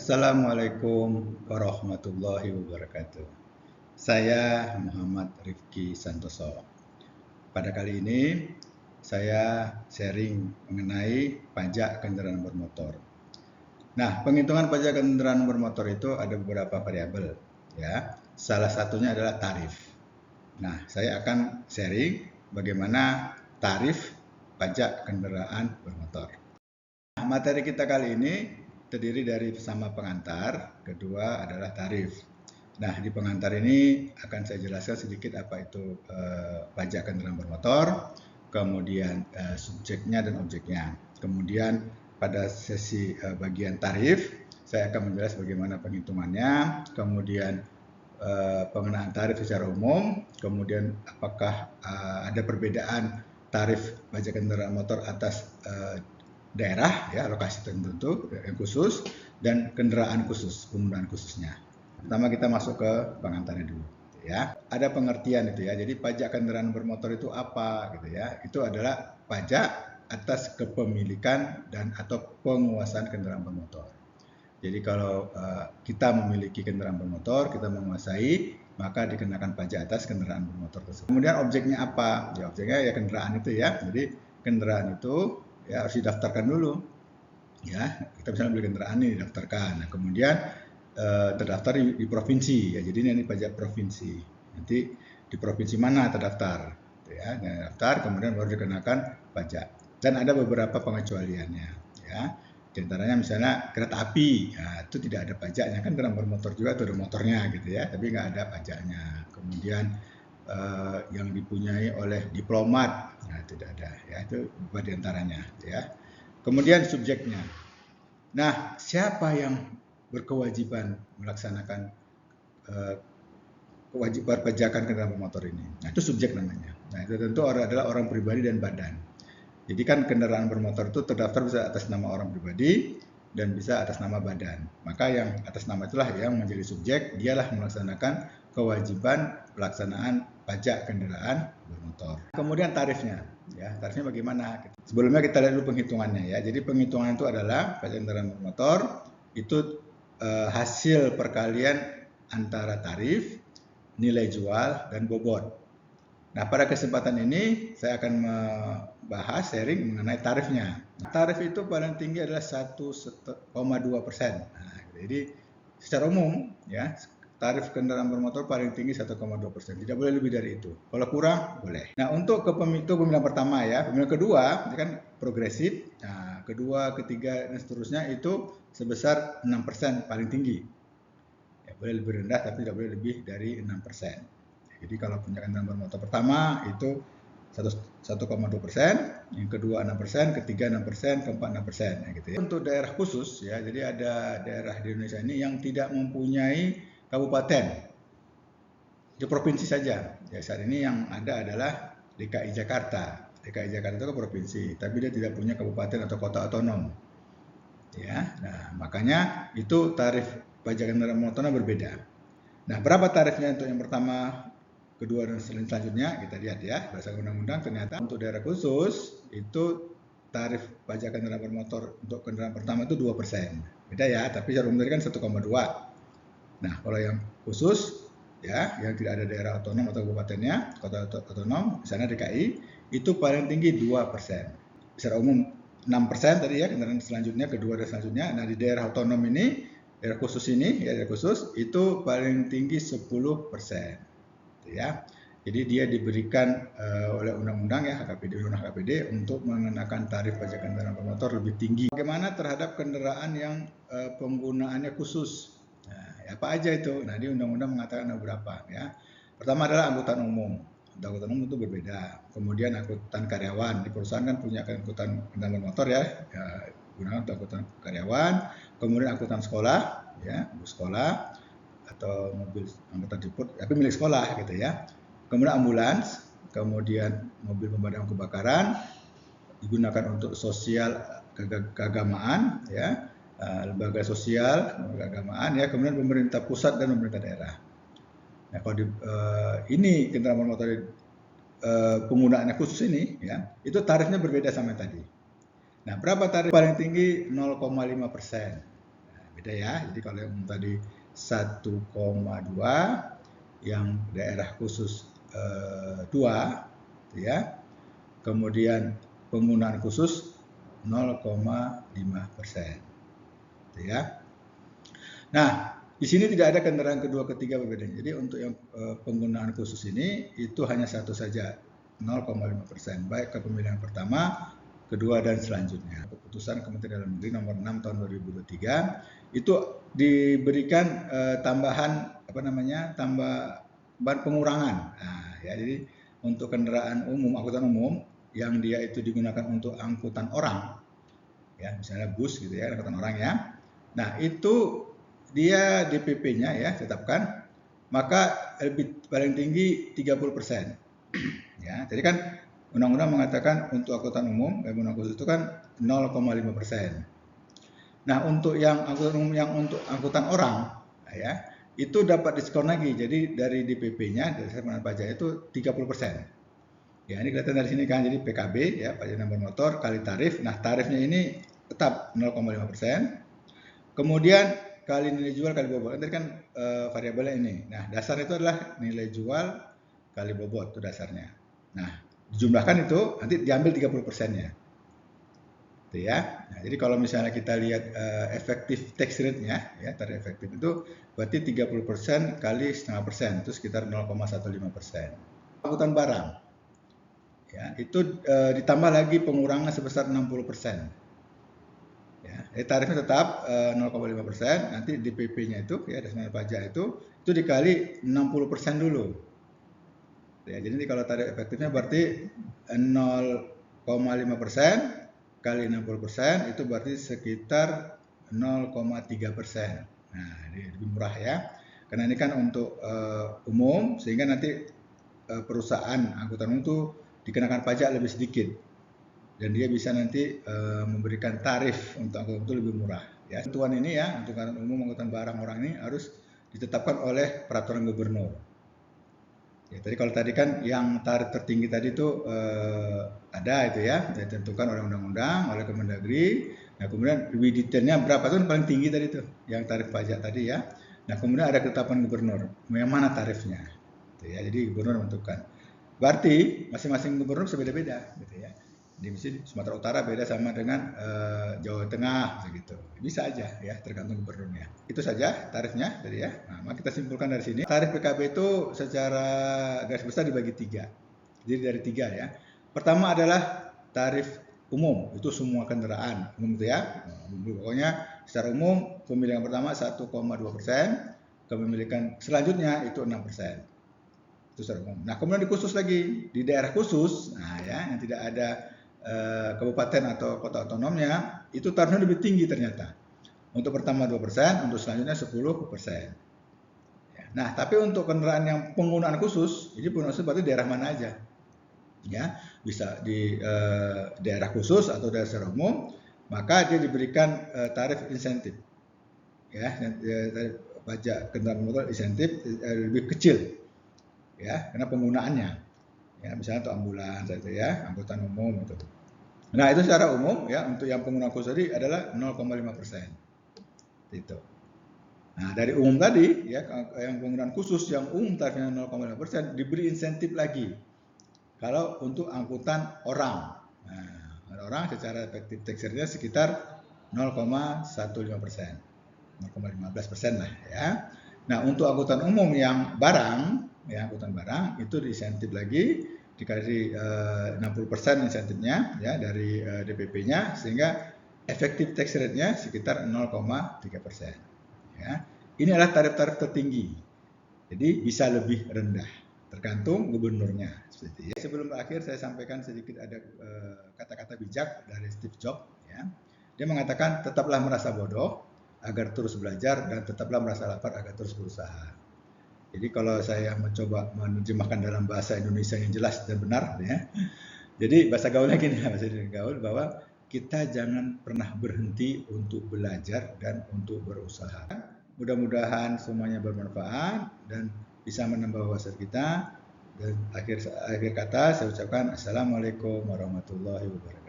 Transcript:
Assalamualaikum warahmatullahi wabarakatuh. Saya Muhammad Rifki Santoso. Pada kali ini saya sharing mengenai pajak kendaraan bermotor. Nah, penghitungan pajak kendaraan bermotor itu ada beberapa variabel, ya. Salah satunya adalah tarif. Nah, saya akan sharing bagaimana tarif pajak kendaraan bermotor. Nah, materi kita kali ini terdiri dari bersama pengantar, kedua adalah tarif. Nah, di pengantar ini akan saya jelaskan sedikit apa itu pajak kendaraan bermotor, kemudian subjeknya dan objeknya. Kemudian pada sesi bagian tarif, saya akan menjelaskan bagaimana penghitungannya, kemudian pengenaan tarif secara umum, kemudian apakah ada perbedaan tarif pajak kendaraan motor atas daerah, ya, lokasi tertentu yang khusus, dan kendaraan khusus, penggunaan khususnya. Pertama kita masuk ke pengantarnya dulu, ya. Ada pengertian itu, ya. Jadi pajak kendaraan bermotor itu apa, gitu ya? Itu adalah pajak atas kepemilikan dan atau penguasaan kendaraan bermotor. Jadi kalau kita memiliki kendaraan bermotor, kita menguasai, maka dikenakan pajak atas kendaraan bermotor tersebut. Kemudian objeknya apa? Ya, objeknya ya kendaraan itu, ya. Jadi kendaraan itu ya harus didaftarkan dulu, ya. Kita misalnya beli kendaraan ini didaftarkan. Nah, kemudian terdaftar di provinsi, ya. Jadi ini pajak provinsi. Nanti di provinsi mana terdaftar, ya. Nah, daftar, kemudian baru dikenakan pajak. Dan ada beberapa pengecualiannya, ya. Di antaranya misalnya kereta api, ya, itu tidak ada pajaknya, kan kendaraan bermotor juga itu ada motornya, gitu ya, tapi nggak ada pajaknya. Kemudian yang dipunyai oleh diplomat, nah tidak ada, ya, itu beberapa di antaranya, ya. Kemudian subjeknya. Nah, siapa yang berkewajiban melaksanakan kewajiban pajakan kendaraan bermotor ini? Nah, itu subjek namanya. Nah, itu tentu adalah orang pribadi dan badan. Jadi kan kendaraan bermotor itu terdaftar bisa atas nama orang pribadi dan bisa atas nama badan. Maka yang atas nama itulah yang menjadi subjek, dialah melaksanakan kewajiban pelaksanaan pajak kendaraan bermotor. Kemudian tarifnya, ya, tarifnya bagaimana? Sebelumnya kita lihat dulu penghitungannya, ya. Jadi penghitungan itu adalah pajak kendaraan bermotor itu hasil perkalian antara tarif, nilai jual, dan bobot. Nah, pada kesempatan ini saya akan membahas sharing mengenai tarifnya. Tarif itu paling tinggi adalah 1,2%. Nah, jadi secara umum, ya, tarif kendaraan bermotor paling tinggi 1,2%. Tidak boleh lebih dari itu. Kalau kurang, boleh. Nah, untuk pemilihan pertama, ya. Pemilihan kedua, ini kan progresif. Nah, kedua, ketiga, dan seterusnya itu sebesar 6% paling tinggi. Ya, boleh lebih rendah, tapi tidak boleh lebih dari 6%. Jadi kalau punya kendaraan bermotor pertama itu 1,2%, yang kedua 6%, ketiga 6%, keempat 6%, ya, gitu ya. Untuk daerah khusus, ya, jadi ada daerah di Indonesia ini yang tidak mempunyai kabupaten, di provinsi saja. Ya, saat ini yang ada adalah DKI Jakarta. DKI Jakarta itu ke provinsi, tapi dia tidak punya kabupaten atau kota otonom. Ya, nah makanya itu tarif pajak kendaraan bermotornya berbeda. Nah, berapa tarifnya untuk yang pertama, kedua, dan selanjutnya? Kita lihat, ya, berdasarkan undang-undang ternyata untuk daerah khusus itu tarif pajak kendaraan bermotor untuk kendaraan pertama itu 2%. Beda, ya, tapi secara umum kan 1,2. Nah, kalau yang khusus, ya, yang tidak ada daerah otonom atau kabupatennya, kota otonom, misalnya DKI, itu paling tinggi 2%. Secara umum 6% tadi, ya, kendaraan selanjutnya, kedua dan selanjutnya. Nah, di daerah otonom ini, daerah khusus ini, ya, daerah khusus itu paling tinggi 10%, ya. Jadi dia diberikan oleh undang-undang, ya, Undang-Undang HKPD untuk mengenakan tarif pajak kendaraan bermotor lebih tinggi. Bagaimana terhadap kendaraan yang penggunaannya khusus? Nah, apa aja itu? Nah, di undang-undang mengatakan ada beberapa, ya. Pertama adalah angkutan umum. Angkutan umum itu berbeda. Kemudian angkutan karyawan, di perusahaan kan punya angkutan kendaraan bermotor, ya, gunakan untuk angkutan karyawan. Kemudian angkutan sekolah, ya, bus sekolah atau mobil angkutan jemput, tapi milik sekolah, gitu ya. Kemudian ambulans, kemudian mobil pemadam kebakaran, digunakan untuk sosial keagamaan, ya, lembaga sosial, keagamaan, ya, kemudian pemerintah pusat dan pemerintah daerah. Nah, kalau ini kendaraan bermotor penggunaannya khusus ini, ya, itu tarifnya berbeda sama tadi. Nah, berapa tarif paling tinggi? 0,5%. Nah, Beda ya. Jadi kalau yang tadi 1,2, yang daerah khusus 2, ya. Kemudian penggunaan khusus 0,5%, ya. Nah, di sini tidak ada kendaraan kedua, ketiga berbeda. Jadi untuk yang penggunaan khusus ini itu hanya satu saja, 0,5%, baik kepemilikan pertama, kedua dan selanjutnya. Keputusan Kementerian Dalam Negeri nomor 6 tahun 2023 itu diberikan tambahan pengurangan. Nah, ya, jadi untuk kendaraan umum, angkutan umum yang dia itu digunakan untuk angkutan orang, ya misalnya bus gitu ya, angkutan orang ya. Nah itu dia DPP-nya ya tetapkan, maka paling tinggi 30%. Ya, jadi kan undang-undang mengatakan untuk angkutan umum, undang khusus itu kan 0,5%. Nah untuk yang angkutan umum yang untuk angkutan orang, ya itu dapat diskon lagi. Jadi dari DPP-nya dari pengenaan pajak itu 30%. Ya ini kelihatan dari sini kan, jadi PKB ya pajak kendaraan bermotor kali tarif. Nah tarifnya ini tetap 0,5%. Kemudian kali nilai jual kali bobot. Tadi kan variabelnya ini. Nah dasar itu adalah nilai jual kali bobot itu dasarnya. Nah dijumlahkan itu nanti diambil 30%-nya. Itu ya. Nah, jadi kalau misalnya kita lihat efektif tax rate-nya ya, tarif efektif itu berarti 30% kali setengah persen, itu sekitar 0,15%. Angkutan barang ya, itu ditambah lagi pengurangan sebesar 60%. Ya, tarifnya tetap 0,5%, nanti DPP-nya itu ya, dasar pajak itu dikali 60% dulu. Ya, jadi kalau tarif efektifnya berarti 0,5% kali 60% itu berarti sekitar 0,3%. Nah, ini lebih murah ya. Karena ini kan untuk umum, sehingga nanti perusahaan angkutan umum itu dikenakan pajak lebih sedikit. Dan dia bisa nanti memberikan tarif untuk angkutan itu lebih murah. Ya, ketentuan ini ya untuk angkutan umum, angkutan barang orang ini harus ditetapkan oleh peraturan gubernur. Ya, tadi kalau tadi kan yang tarif tertinggi tadi itu ada itu ya, ditentukan oleh undang-undang, oleh Kemendagri. Nah kemudian lebih detailnya berapa itu paling tinggi tadi tuh, yang tarif pajak tadi ya. Nah kemudian ada ketetapan gubernur, yang mana tarifnya. Gitu ya, jadi gubernur menentukan. Berarti masing-masing gubernur berbeda-beda, gitu ya. Di Sumatera Utara beda sama dengan Jawa Tengah, begitu. Bisa aja ya, tergantung gubernurnya. Itu saja tarifnya tadi ya. Nah, maka kita simpulkan dari sini. Tarif PKB itu secara garis besar dibagi 3. Jadi dari 3 ya. Pertama adalah tarif umum, itu semua kendaraan umum itu ya. Pokoknya secara umum pemilikan pertama 1,2%, kepemilikan selanjutnya itu 6%. Itu secara umum. Nah kemudian dikhusus lagi di daerah khusus, nah ya yang tidak ada kabupaten atau kota otonomnya, itu tarifnya lebih tinggi ternyata. Untuk pertama 2%, untuk selanjutnya 10%. Ya, nah tapi untuk kendaraan yang penggunaan khusus, jadi penggunaan khusus berarti daerah mana aja. Ya, bisa di daerah khusus atau daerah secara umum, maka dia diberikan tarif insentif. Ya, tarif pajak kendaraan motor insentif lebih kecil. Ya, karena penggunaannya. Ya, misalnya untuk ambulans saja ya, angkutan umum itu. Nah, itu secara umum ya untuk yang pengguna khusus tadi adalah 0,5%. Itu. Nah, dari umum tadi ya yang penggunaan khusus yang umum tarifnya 0,5% diberi insentif lagi. Kalau untuk angkutan orang. Nah, orang secara efektif tax rate-nya sekitar 0,15%. 0,15% lah ya. Nah, untuk angkutan umum yang barang, ya angkutan barang itu diinsentif lagi dikasih 60% insentifnya ya dari DPP-nya, sehingga efektif tax rate-nya sekitar 0,3%. Ya. Ini adalah tarif-tarif tertinggi. Jadi bisa lebih rendah tergantung gubernurnya. Seperti ya. Sebelum berakhir saya sampaikan sedikit ada kata-kata bijak dari Steve Jobs ya. Dia mengatakan tetaplah merasa bodoh agar terus belajar dan tetaplah merasa lapar agar terus berusaha. Jadi kalau saya mencoba menerjemahkan dalam bahasa Indonesia yang jelas dan benar ya. Jadi bahasa gaulnya gini, bahasa gaul bahwa kita jangan pernah berhenti untuk belajar dan untuk berusaha. Mudah-mudahan semuanya bermanfaat dan bisa menambah wawasan kita. Dan akhir kata saya ucapkan Assalamualaikum warahmatullahi wabarakatuh.